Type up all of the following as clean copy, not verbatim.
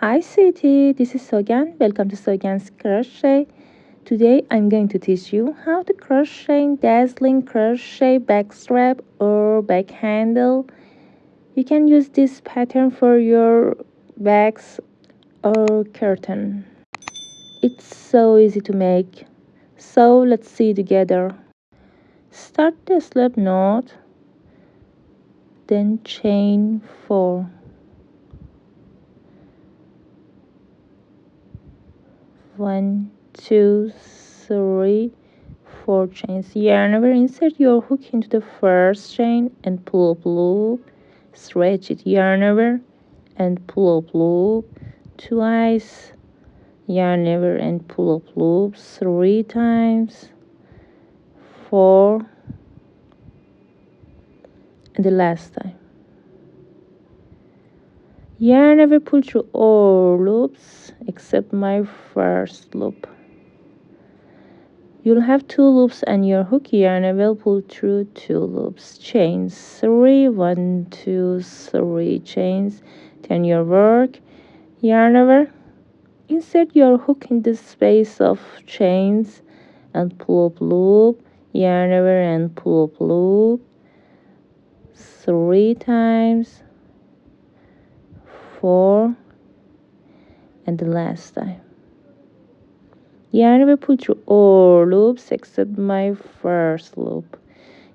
Hi sweetie, this is Sogan. Welcome to Sogan's Crochet. Today I'm going to teach you how to crochet dazzling crochet back strap or back handle. You can use this pattern for your bags or curtain. It's so easy to make. So let's see together. Start the slip knot, then chain 4. 1, 2, 3, 4 chains. Yarn over, insert your hook into the first chain and pull up loop. Stretch it, yarn over and pull up loop. Twice, yarn over and pull up loop. 3 times. 4, and the last time. Yarn over, pull through all loops except my first loop. You'll have 2 loops and your hook yarn will pull through 2 loops. Chains 3, 1, 2, 3 chains. Turn your work, yarn over. Insert your hook in the space of chains and pull up loop, yarn over and pull up loop 3 times, 4, and the last time. Yarn over, pull through all loops except my first loop.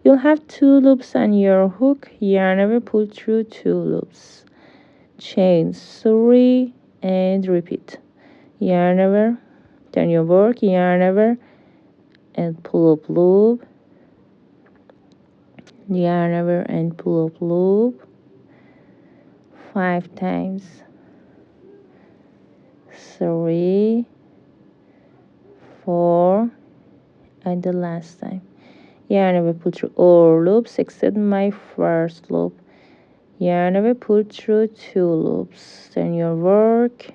You'll have 2 loops on your hook, yarn over, pull through 2 loops. Chain 3 and repeat. Yarn over, turn your work, yarn over and pull up loop. Yarn over and pull up loop 5 times. 3, 4, and the last time. Yarn over, pull through all loops except my first loop. Yarn over, pull through 2 loops. Turn your work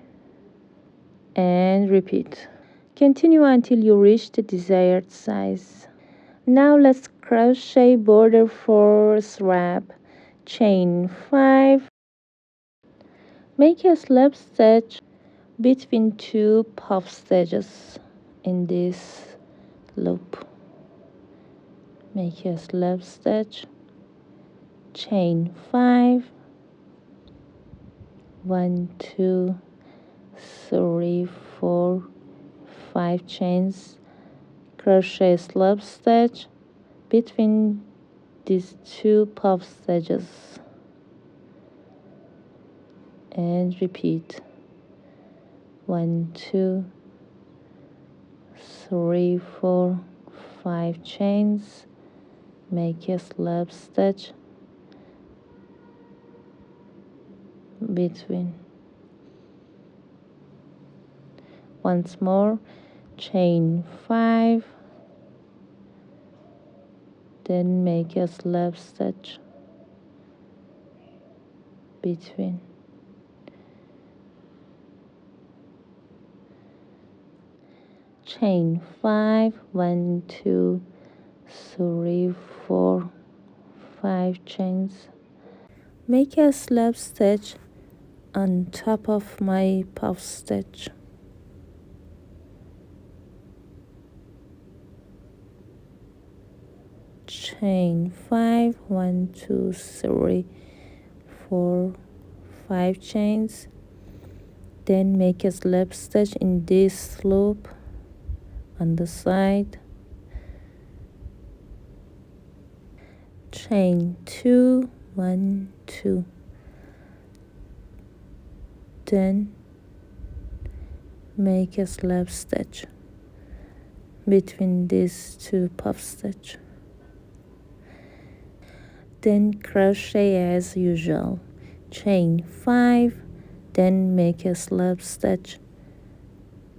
and repeat. Continue until you reach the desired size. Now let's crochet border for strap. Chain 5. Make a slip stitch between 2 puff stitches in this loop. Make a slip stitch, chain 5, 1, 2, 3, 4, 5 chains, crochet slip stitch between these 2 puff stitches and repeat. 1, 2, 3, 4, 5 chains, make a slip stitch between. Once more, chain 5, then make a slip stitch between. Chain 5, 1, 2, 3, 4, 5 chains. Make a slip stitch on top of my puff stitch. Chain 5, 1, 2, 3, 4, 5 chains. Then make a slip stitch in this loop on the side. Chain 2, 1, 2. Then make a slip stitch between these 2 puff stitch. Then crochet as usual. Chain 5, then make a slip stitch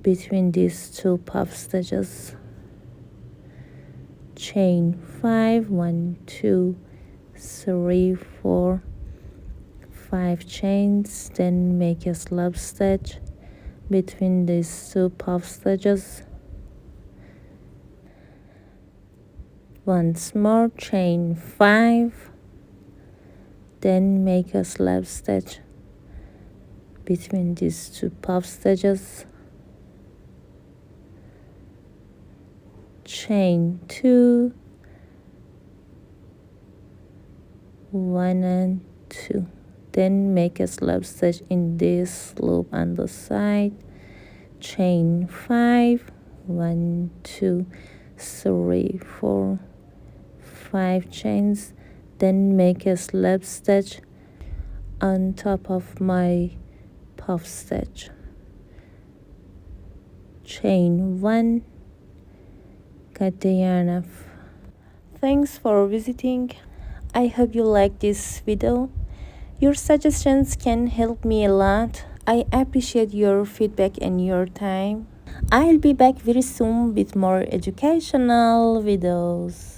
between these 2 puff stitches. Chain 5, 1, 2, 3, 4, 5 chains, then make a slip stitch between these 2 puff stitches. Once more, chain 5, then make a slip stitch between these two puff stitches, chain 2, 1 and 2, then make a slip stitch in this loop on the side, chain 5, 1 2 3 4 5 chains, then make a slip stitch on top of my puff stitch, chain 1, cut the yarn off. Thanks for visiting. I hope you like this video. Your suggestions can help me a lot. I appreciate your feedback and your time. I'll be back very soon with more educational videos.